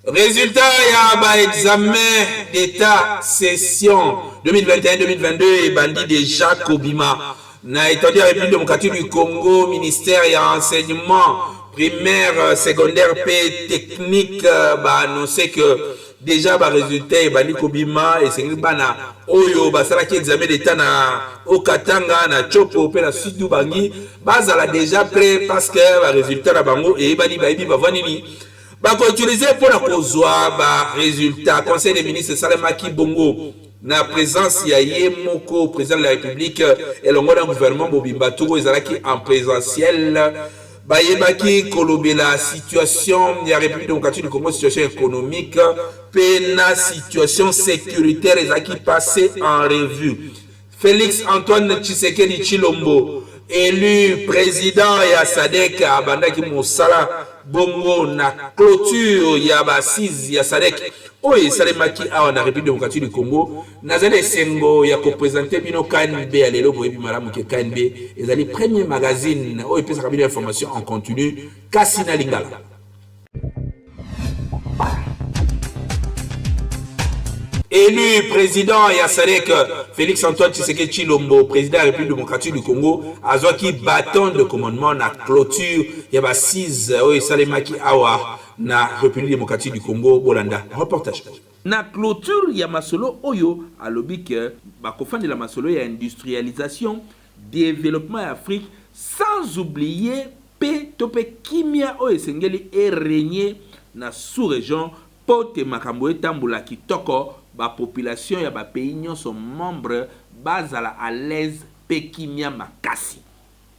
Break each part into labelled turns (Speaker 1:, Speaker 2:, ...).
Speaker 1: Résultat, il y a examen d'état session 2021-2022 et bandit déjà Kobima. Na étendue République démocratique du Congo, ministère et enseignement primaire, secondaire, et technique, annoncé que déjà résultat bandit Kobima et c'est bana oyo basala qui examen d'état na Okatanga na Chopo pe na Sud Bangi bazala déjà prêt parce que résultat na bango et bani baibi bavanini ko utiliser pour la kozwa résultat conseil des ministres Salemaki Bongo na présence ya Yemoko président de la République et le gouvernement Bobimba Togo ezalaki en présentiel bayebaki kolobe la situation ya République démocratique du Congo, situation économique pe na situation sécuritaire ezalaki passé en revue. Félix Antoine Tshisekedi Tshilombo élu président ya SADC abandaki mosala bongo na clôture ya basise ya SADC oyo esalemaki awa na République démocratique du Congo nazali sengo ya koprésenter bino KNB ya lelo boyebi malamu ke KNB ezali premier magazine oyo epesaka bino information en continu kasi na lingala. Élu président ya SADC Félix Antoine Tshisekedi Tshilombo, président de la République démocratique du Congo, azwaki bâton de commandement na clôture ya basise oyo esalemaki awa na République démocratique du Congo Bolanda. Reportage.
Speaker 2: Na clôture ya masolo oyo alobi ke bakofandi la masolo ya industrialisation, développement ya Afrique sans oublier tope kimia oyo esengeli régner na sous-région pote makambo etambula kitoko ba population ya ba pays nyonso membre bazala à l'aise pekimia makasi.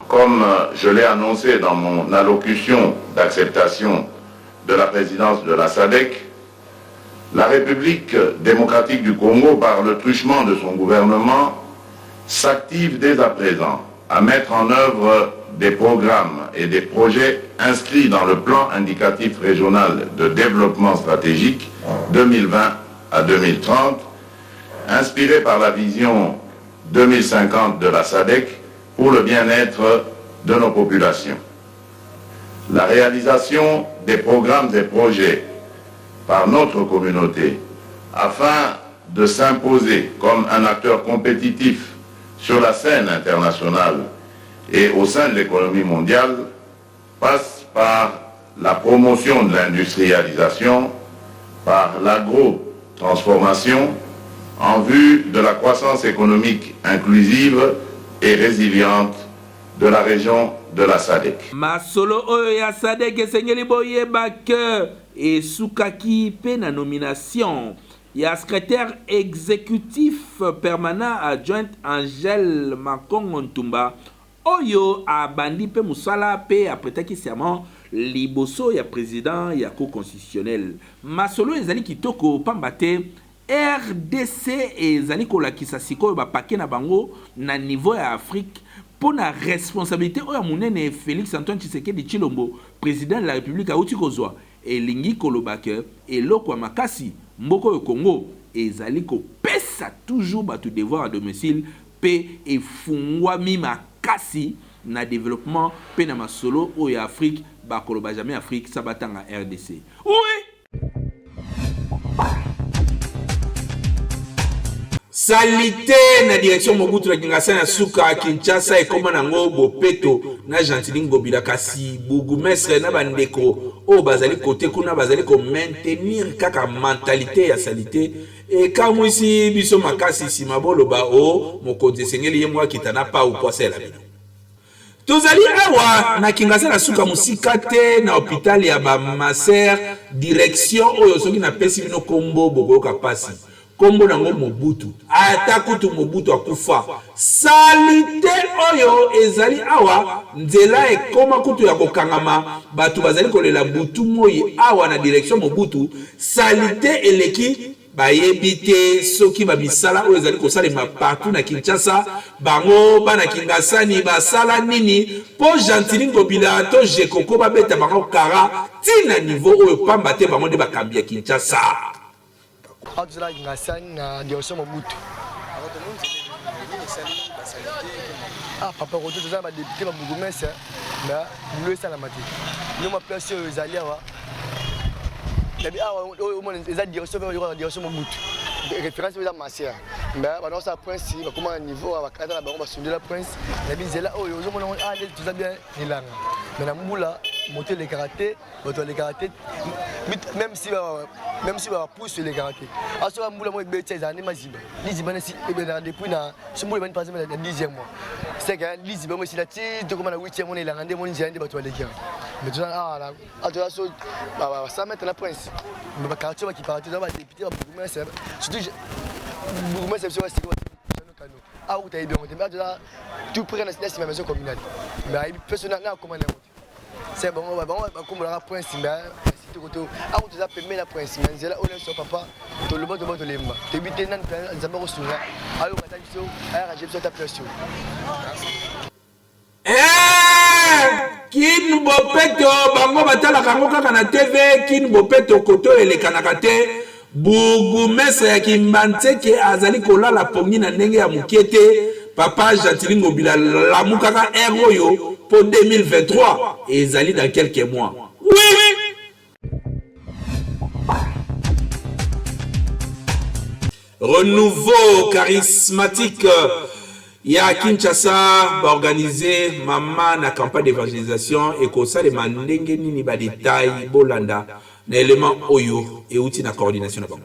Speaker 3: Comme je l'ai annoncé dans mon allocution d'acceptation de la présidence de la SADC, la République démocratique du Congo, par le truchement de son gouvernement, s'active dès à présent à mettre en œuvre des programmes et des projets inscrits dans le plan indicatif régional de développement stratégique 2020 à 2030, inspiré par la vision 2050 de la SADC pour le bien-être de nos populations. La réalisation des programmes et projets par notre communauté afin de s'imposer comme un acteur compétitif sur la scène internationale et au sein de l'économie mondiale passe par la promotion de l'industrialisation, par l'agro-transformation en vue de la croissance économique inclusive et résiliente de la région de la SADC.
Speaker 2: Masolo oyo ya SADC esengeli boyeba ke esukaki pe na nomination ya secrétaire exécutif permanent adjoint Angèle Makongo Ntumba oyo abandi pe musala pe apretaki serment liboso ya président ya cour constitutionnel. Masolo ezali kitoko pambate RDC ezali kolakisa sikoyo bapake na bango na niveau ya Afrique pour la responsabilité oyo munene Félix Antoine Tshisekedi Tshilombo, président de la République auti kozwa elingi kolobake eloko makasi mboko yo Congo ezali ko pesa toujours batu devoir à domicile pe efungwami makasi na développement pe na masolo oyo Afrique ba koloba jamais Afrique sabatanga RDC. Oui.
Speaker 1: Salité na direction Mobutu na Kinshasa na suka Kinshasa e koma nango bopeto na Gentilingo bilakasi bourgmestre na bandeko o bazali côté kuna bazali ko maintenir kaka mentalité ya salité e kamwisi biso makasi simabolo ba o mokonzi sengeli yemwa kitana pa ou poisela bino. Tozali awa na Kinshasa na suka musika te na hôpital ya ba Maser direction oyo soki na pesi bino kombo boboka pasi. Kombo nango Mobutu atakutu Mobutu akufa salite oyo ezali awa nzela ekoma kutu ya kokangama batu bazali kolela butu moyi awa na direction Mobutu salite eleki bayebite soki ba misala oyo ezali kosalema partout na Kinshasa bango bana Kingasani basala nini po Gentili Ngobila to Jekoko babeta bango kara tina niveau oyo pamba te bango de bakambi ya Kinshasa.
Speaker 4: Azula Kingasani na Dioso Mobutu. Papa Roto za ba député ba bourgmestre na bleu ça la mati. Nous ma place aux alliés wa. Nabi au moins les Dioso ba Dioso Mobutu. Référence aux Masia. Mais ba ça prince ba comment niveau ba cadre ba ba sonder la prince. Nabi zela oh yo mo tout ça bien ilanga. Mais na mbula monter les karaté, les karaté même si va pousse les karaté. À ce moment-là moi bête ça ne maziba. Liziba si depuis na ce moment passé na 10e mois. C'est que Liziba moi si la tite comme na 8e mois il a rendé mon ingénieur de les gars. Mais tu là ça mettre la prince. Mais ba karaté qui parti dans ba député ba bourgmestre surtout bourgmestre c'est ah où tu es bien mais là tout près de la maison communale. Mais personnel là comment c'est bon, on va comme la prince, mais si tu côté, ah on te a permis la prince, mais c'est là où est papa, tout le monde de l'emba. Tu habites dans le zaman au souverain. Alors on va t'ajuster, alors j'ai besoin de ta pression.
Speaker 1: Kin bopeto bango batala kango kaka na TV kin bopeto koto ele kanakate bourgmestre ya Kimbantseke azali kolala pongi na ndenge ya mukete papa Gentili Ngobila lamukaka eroyo pour 2023 et ezali dans quelques mois. Oui. Renouveau charismatique. Ya Kinshasa va organiser maman na campagne d'évangélisation et comme ça les mandenge nini ba détail bolanda na élément oyo et outil na coordination na bango.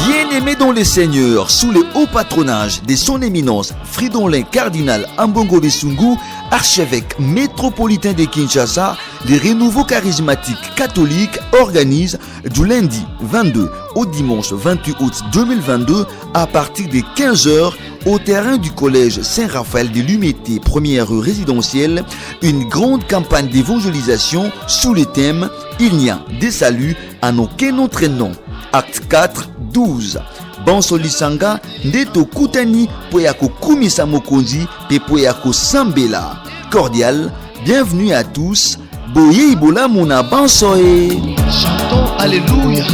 Speaker 5: Bien-aimé dans le Seigneur, sous le haut patronage de son éminence Fridolin Cardinal Ambongo Besungu, archevêque métropolitain de Kinshasa, les renouveaux charismatiques catholiques organisent du lundi 22 au dimanche 28 août 2022 à partir de 15h au terrain du collège Saint-Raphaël de l'Humité, première rue résidentielle, une grande campagne d'évangélisation sous le thème « Il n'y a des saluts en aucun autre nom ». Acte 4, 12. Banso lisanga ndeto kutani po ya kokumisa mokonzi pe po ya kosambela. Cordial, bienvenue à tous. Boye ibola mona bansoe.
Speaker 4: Chantons alléluia.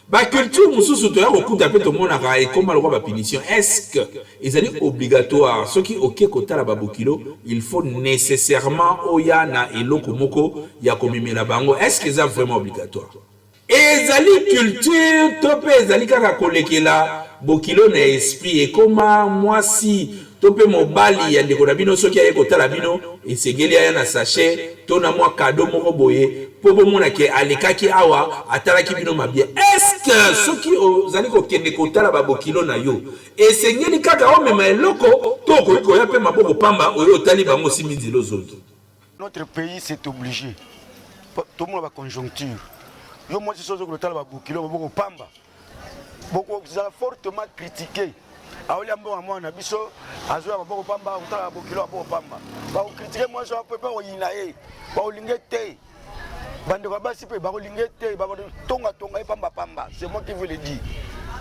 Speaker 1: Ba culture mususu to ya kokuta pe to mona ka e comme le punition. Est-ce que ils allaient obligatoire ce qui OK kota la babokilo il faut nécessairement oya na eloko moko ya komimela bango. Est-ce que c'est vraiment obligatoire? Ezali culture tope ezali kaka kolekela bokilo na esprit et comment moi si tope mobali ya ndeko na bino soki aye kotala bino esengeli aya na sachet to na mwa cadeau moko boye po bomona ke alekaki awa atalaki bino mabie. Est-ce que soki ozali kokende kotala babokilo na yo esengeli kaka omema eloko to koya pe maboko pamba oyo otali bango simidi lozoto?
Speaker 6: Notre pays c'est obligé. Tout le monde a conjoncture. Yo moi c'est chose que le babokilo maboko pamba. Beaucoup ça fortement critiqué. Aolia mbo mwa na biso azoya maboko pamba utala babokilo maboko pamba. Ba critiquer moi je peux pas oyina e. Ba olingete. Bande kwa basi pe ba olingete ba tonga pamba pamba. C'est moi qui veux le dire.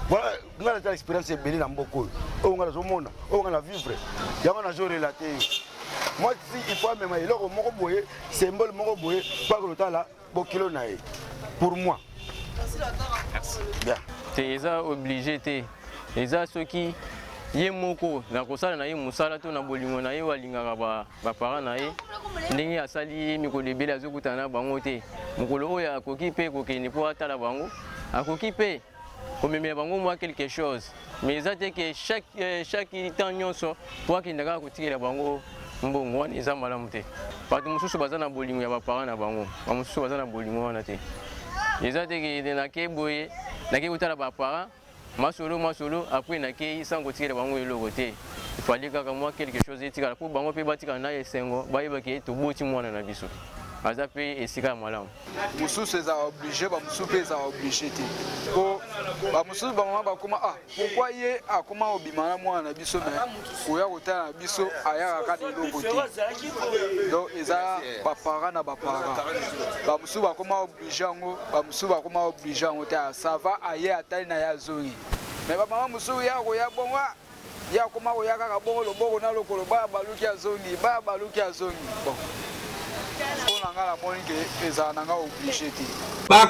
Speaker 6: Voilà, on a l'expérience belle na mboko. On a zomona, on a vivre. Ya on a jo relater. Moi si il faut même eloko moko boye, symbole moko boye, pas que lotala bokilo na e. Pour moi. Merci. Bien.
Speaker 7: C'est ça obligé té. Et ça ceux qui ye moko na kosala na ye musala to na bolingo na ye walingaka ba parents na ye ndenge asali mikolo ebele azokutana bango te mokolo oyo akoki pe kokende po atala bango akoki pe komemela bango mwa quelque chose mais eza te ke chaque temps nyonso po akende kaka kotikela bango mbongo wana eza malamu te bato mosusu baza na bolingo ya baparents na bango bamosusu baza na bolingo wana te eza te ke nake boye nake kotala baparents masolo après nake sans kotikela bango eloko te il fallait kaka mwa quelque chose etikala po bango pe batikala na esengo bayeba ke toboti mwana na biso. aza pe esika ya malamu.
Speaker 8: Mosusu eza obligé, ba mosusu pe eza obligé te. Po ba mosusu ba mama ba koma pourquoi ye akoma obima na mwana na biso mais oya kotala na biso aya kaka de loko te. Donc eza ba parents na ba parents. Ba mosusu ba koma obligé ngo, ba mosusu ba koma obligé ngo te ça va aye atali na ya zongi. Mais ba mama mosusu ya ko ya bonwa ya koma ko ya kaka bongo loboko na lokolo ba baluki ya zongi, ba baluki ya zongi. Bon.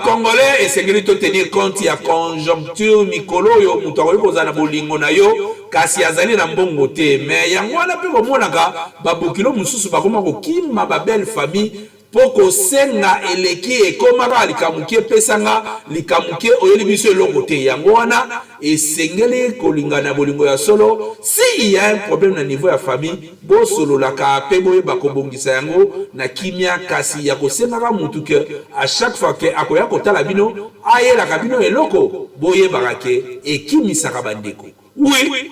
Speaker 1: Congolais esengeli to tenir compte ya conjoncture mikolo yo mutu akoki kozala na bolingo na yo kasi azali na mbongo te mais yango wana mpe bomonaka babokilo mosusu bakoma kokima babelle famille poko senga eleki ekomaka likamuki epesanga likamuki oyeli biso eloko te yango wana esengeli kolingana bolingo ya solo si il y a un problème na niveau ya famille bosololaka mpe boyeba kobongisa yango na kimia kasi ya kosengaka mutu ke à chaque fois ke akoya kotala bino ayelaka bino eloko boyebaka ke ekimisaka bandeko. Oui,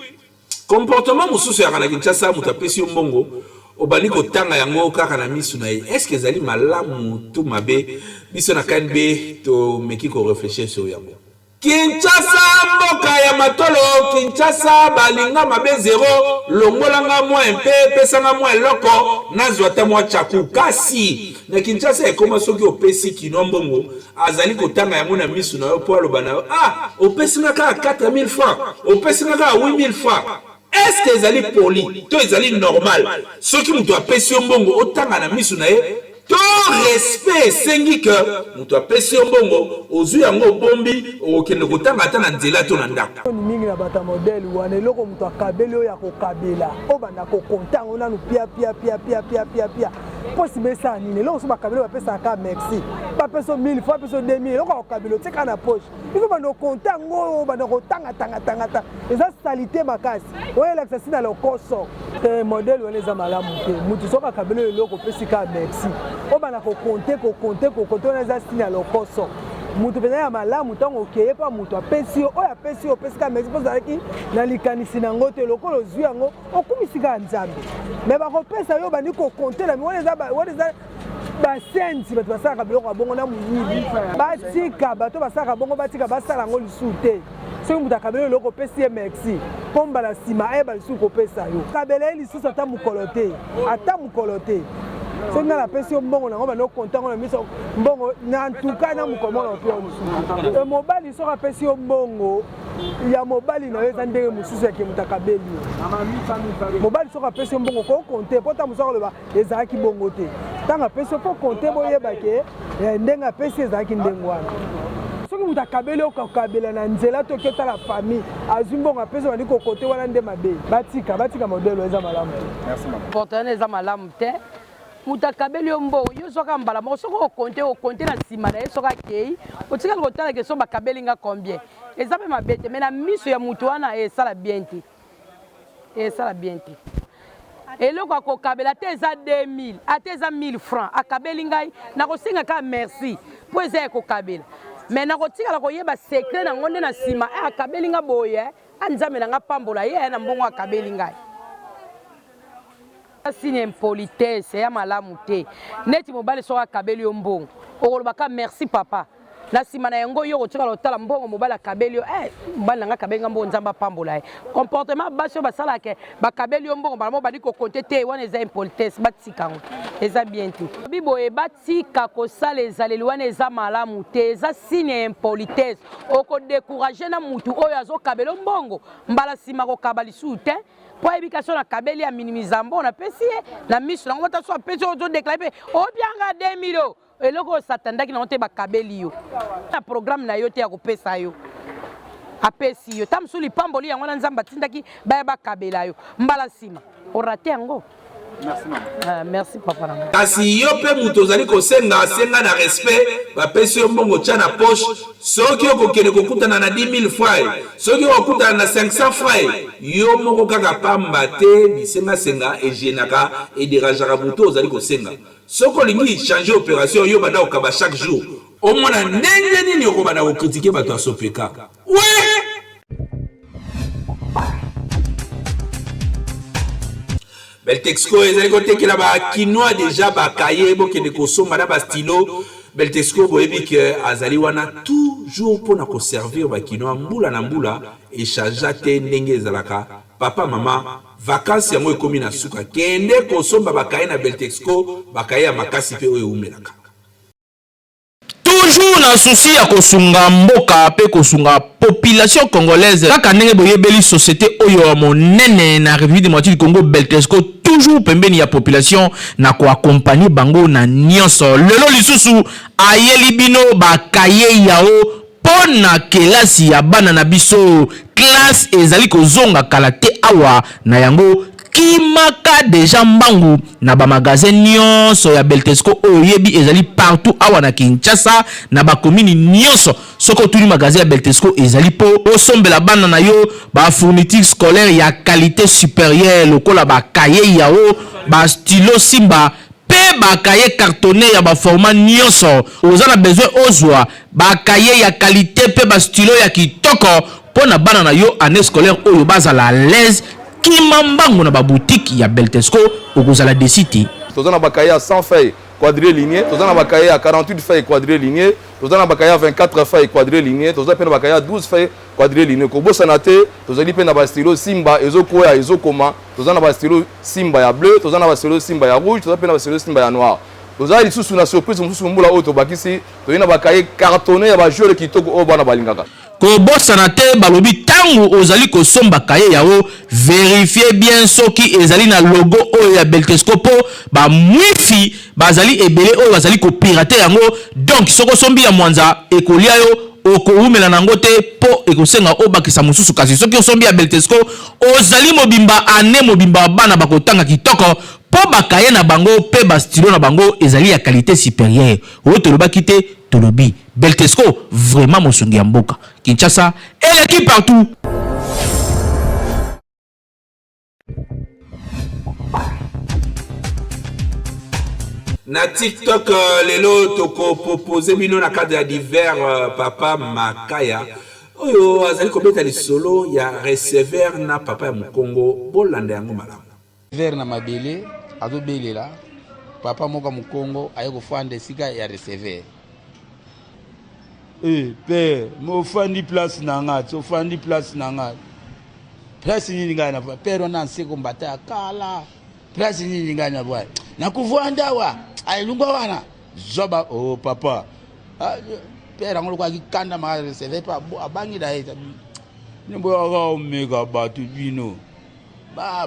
Speaker 1: comportement mosusu yaka na Kinshasa mutu apesi yo mbongo obali kotanga yango kaka na misu na ye. Est-ce que ezali malamu to mabe biso na KNB to meki ko réfléchir sur yango? Kinshasa mboka ya matolo, Kinshasa balinga mabe zero, longolanga mwa mpe pesanga mwa eloko nazwa ta mwa chaku kasi na Kinshasa ekoma soki opesi kino mbongo azali kotanga yango na misu na yo po aloba na yo opesi ngaka 4000 francs, opesi ngaka 8000 francs. Est-ce que ezali poli to ezali normal soki mutu apesi yo mbongo otanga na misu na ye to respect sengi que mutu apesi yo mbongo ozwi yango bombi okende kotanga ata na nzela to na ndako
Speaker 9: mingi na bata modèle wana eloko mutu akabeli oyo ya kokabela obanda kokonta ngo nanu pia posi mesa nini eloko so bakabeli bapesa aka merci bapeso 1000 fois peso 2000 eloko akokabela otika na poche ifo banda okonta ngo banda kotanga eza salite makasi oyelakisa si na lokoso modèle wana eza malamu te mutu soki akabeli eloko opesi ka merci obanda kokonte wana eza si na lokoso mutu pena ya malamu ntango okeye pa mutu apesi yo oyo apesi yo opesi ka merci mpo ozalaki na likanisi nango te lokola ozwi yango okumisika ya nzambe me bakopesa yo bandi kokontela mi wana eza basensi bato basalaka biloko ya bongo na moyibi batika bato basalaka bongo batika basala yango lisusu te soki mutu akabeli eloko opesi ye merci mpo mbala nsima ayeba lisusu kopesa yo kabela ye lisusu ata mokolo te soki nga napesi yo mbongo nango bando kontango na miso mbongo na ntuka na mokomona opia mosusu mobali soki apesi yo mbongo ya mobali na yo eza ndenge mosusu yake mutu akabeli yo mobali soki apesi yo mbongo kokonte mpo ta mosu akoloba ezalaki bongo te ntango apesi yo mpo konte boyebake ndenge apesi ezalaki ndenge wana soki mutu akabeli okakabela na nzela toki otala famille azwi mbongo apesi bandi kokote wana nde mabe batika modele eza malamu te
Speaker 10: portane eza malamu te mutu akabeli yo mbongo yo soki mbala moko soki okonte na nsima na ye soki akei otikali kotala ke so bakabeli nga combien eza mpe mabe te me na miso ya mutu wana esala bien te eloko akokabela te eza 2000 ate eza 1000 francs akabeli ngai nakosenga ka merci mpo eza ekokabela me nakotikala koyeba sekret nango nde na nsima akabeli nga boye anzambe na nga pambola ye na mbongo akabeli ngai signe impolitesse ya malamu te neti mobali soki akabeli yo mbongo okolobaka merci papa na nsima na yango yo kotikala otala mbongo mobali akabeli yo mobali na nga akabeli nga mbongo nzambe apambola ye comportement basi oyo basalaka bakabeli yo mbongo mbala mo bandi kokonte te wana eza impolitesse batika yango eza bien te biboye batika kosala ezaleli wana eza malamu te eza signe impolitesse okodécourage na mutu oyo azokabeli yo mbongo mbala nsima kokaba lisusu te po ayebika so na kabeli ya minimiza mbongo napesi ye na miso nango bata so apesi oyo ozodeklare mpe obianga 2000 eloko oyo satandaki nango te bakabeli yo na programme na yo te ya kopesa yo apesi yo ta mosusu lipamboli yango na nzambe atindaki baya bakabela yo mbala nsima orate yango. Merci papa.
Speaker 1: Kasi yo pe mutu ozali kosenga na respect bapesi yo mbongo tia na poche soki okokende kokutana na 10 000 francs soki okokutana na 500 francs yo moko kaka pamba te bisenga ejenaka ederangeaka mutu ozali kosenga soki olingi changer opération yo banda okaba chaque jour omona ndenge nini okobanda kokritike bato ya Sopeka. Beltexco ezali kotekela ba kinois déjà bakaye bokende kosomba na ba stylo. Beltexco boyebi ke azali wana toujours pona ko servir ba kinois mbula na mbula échange te ndenge ezalaka. Papa mama vacances yango ekomi na suka kende kosomba bakaye na Beltexco bakaye ya makasi pe oyo umelaka.
Speaker 11: Toujours na souci ya kosunga mboka pe kosunga population congolaise kaka ndenge boyebeli société oyo monene na République démocratique du Congo Beltexco toujours pembeni ya population na ko accompagner bango na nyonso lelo lisusu ayeli bino bakaye yao pona kelasi ya bana na biso classe ezali kozonga kala te awa na yango kimaka deja mbangu na ba magasin nyonso ya Beltexco oyebi ezali partout awa na Kinshasa na ba commune nyonso soko tuli magasin ya Beltexco ezali po osombela bana na yo ba fourniture scolaire ya qualité supérieure lokola ba cahier yao ba stylo simba pe ba cahier cartonné ya ba format nyonso ozana besoin ozwa ba cahier ya qualité pe ba stylo ya kitoko pona bana na yo année scolaire oyo bazala à l'aise kimambango na ba boutique ya Beltexco okozala desiti
Speaker 12: tozana bakaye à 100 feuilles quadrilinéées tozana bakaye à 48 feuilles quadrilinéées tozana bakaye à 24 feuilles quadrilinéées tozana pe na bakaye à 12 feuilles quadrilinéées ko bosana te tozali pe na ba stylo simba ezokoya ezokoma tozana ba stylo simba ya bleu tozana ba stylo simba ya rouge tozana pe na ba stylo simba ya noir tozali lisusu na surprise mususu mbula oyo tobakisi toyina bakaye cartonné ya ba joueur kitoko oyo bana balingaka
Speaker 11: ko bosana te balobi tangu ozali kosomba kaye yao vérifier bien soki ezali na logo oyo ya Beltexco po ba mwifi bazali ebele oyo bazali ko pirater yango donc soko sombi ya mwanza ekolia yo okoumela nango te po ekosenga obakisa mususu kasi soki osombi ya Beltexco ozali mobimba ane mobimba bana bakotanga kitoko po bakaye na bango pe ba stylo na bango ezali ya qualité supérieure oyo tolobaki te tolobi Beltexco vraiment mosungi ya mboka Kinshasa et l'équipe partout.
Speaker 1: Na TikTok lelo toko proposer bino na cadre ya divers papa Makaya oyo azali kobeta lisolo ya receveur na papa ya Mukongo bolanda yango malamu
Speaker 13: receveur na mabele azobelela papa moka Mukongo ayeko fanda sika ya receveur père mo fandi place nanga so fandi place nanga place nini ngana père ona nseko mbata kala place nini ngana bwa nakuvanda wa ayilungwa wana zoba oh papa père ngolo kwa kikanda ma receveur pa abangi da eta nimbo aga omega batu bino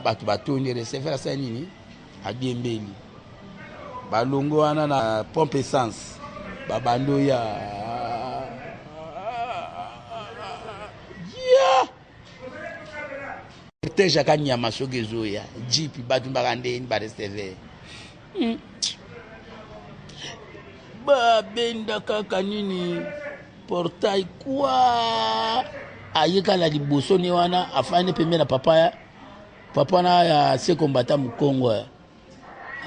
Speaker 13: batu batoni receveur sa nini adiembeli balongo wana na pompe essence babando ya teja kanyama sogezoya jipi batu bagandeni ba receveur ba benda kaka nini portail kwa ayeka la liboso ni wana afane pembe na papa na ya se kombata Mukongo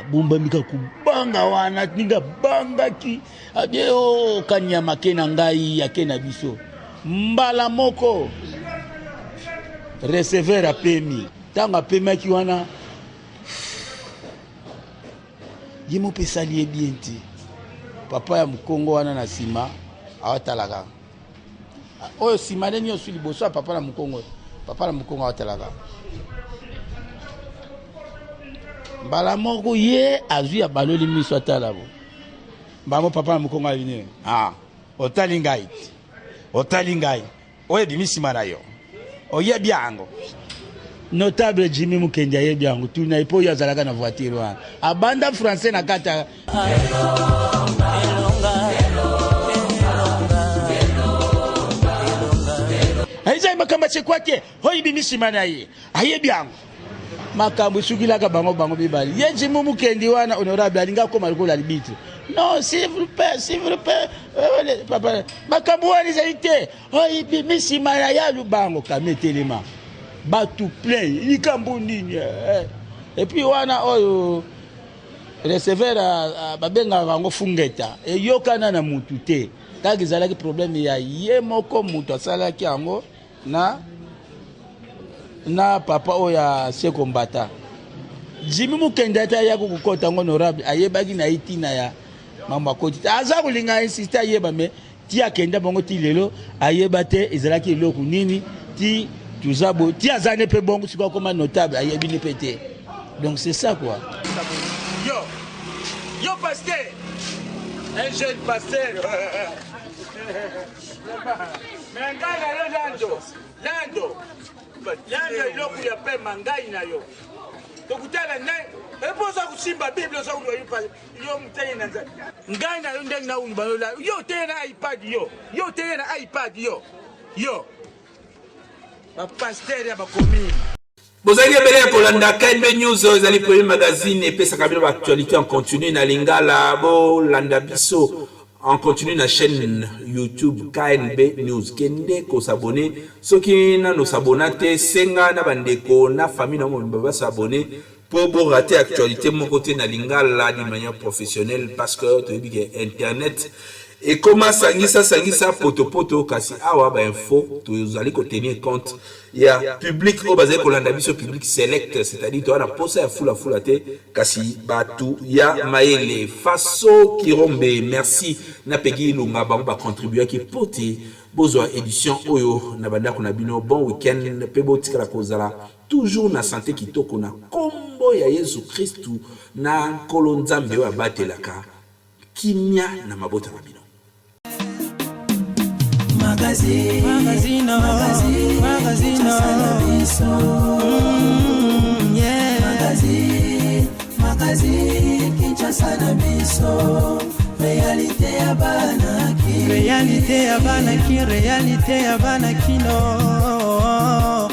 Speaker 13: abumba mika kubanga wana ninga banga ki adeo kanyama kena ngai yakena biso mbala moko receveur a pemi tanga pema ki wana yimo pesali ebienti papa ya Mukongo wana na sima awatalaka oyo sima neni osu liboso papa na Mukongo awatalaka mbala moko ye azwi ya baloli miso atala bo mbamo papa na Mukongo abine otali ngai oye bimisima na yo oye biango notable Jimmy Mukendi ye biango tuna ipo ya zalaka na voiture wana abanda français na kata aiza makamba chekwake hoyi bimisima na ye aye biango makambo sugilaka bango bibali ye Jimmy Mukendi wana honorable alinga koma likola libitre non s'il vous plaît papa makambo wani zaite hoyi bimisima na ya lubango kametelema batu plein likambo nini et puis wana oyo receveur babenga bango fungeta eyokana na mutu te kaka ezalaki problème ya ye moko mutu asalaki yango na papa oyo ya se kombata Jimmy Mukenda ta ya kokota honorable ayebaki na itina ya mama koti aza kulinga insista yeba me ti akenda bongo ti lelo ayeba te ezalaki eloko nini ti tuzabo ti azane pe bongo siko comme notable ayebi ne pété. Donc c'est ça quoi. Yo pasteur, un jeune pasteur. Mais Lando iloko ya pe mangai na yo. Tokutana naye epoza kusimba Bible zo yo mtenye na ngai na yo ndenge na unibalola yo tena iPad yo tena iPad yo ba pasteur ya ba commune.
Speaker 1: Bozali ebele ya kolanda KNB News ezali premier magazine epesaka bino actualité en continu na lingala bo landa biso en continu na chaîne YouTube KNB News. Kende ko s'abonner soki na no s'abonate senga na bandeko na famille na mo ba s'abonner pour bon rater actualité mon côté na lingala d'une manière professionnelle parce que tu dis que internet et comment sangisa poto kasi awa ba info tu allez tenir compte il y a public au basé ko landa biso public select c'est-à-dire tu as la posa ya fula te kasi batu ya maele faso kirombe merci na pegi lunga ba contribuer ki poti bozo édition oyo na banda ko na bino bon week-end pe botika la kozala toujours na santé kitoko na kombo ya Yesu Kristu na kolonzambe wa batelaka kimia na mabota na bino. Magazine Kinshasa na biso réalité ya bana kino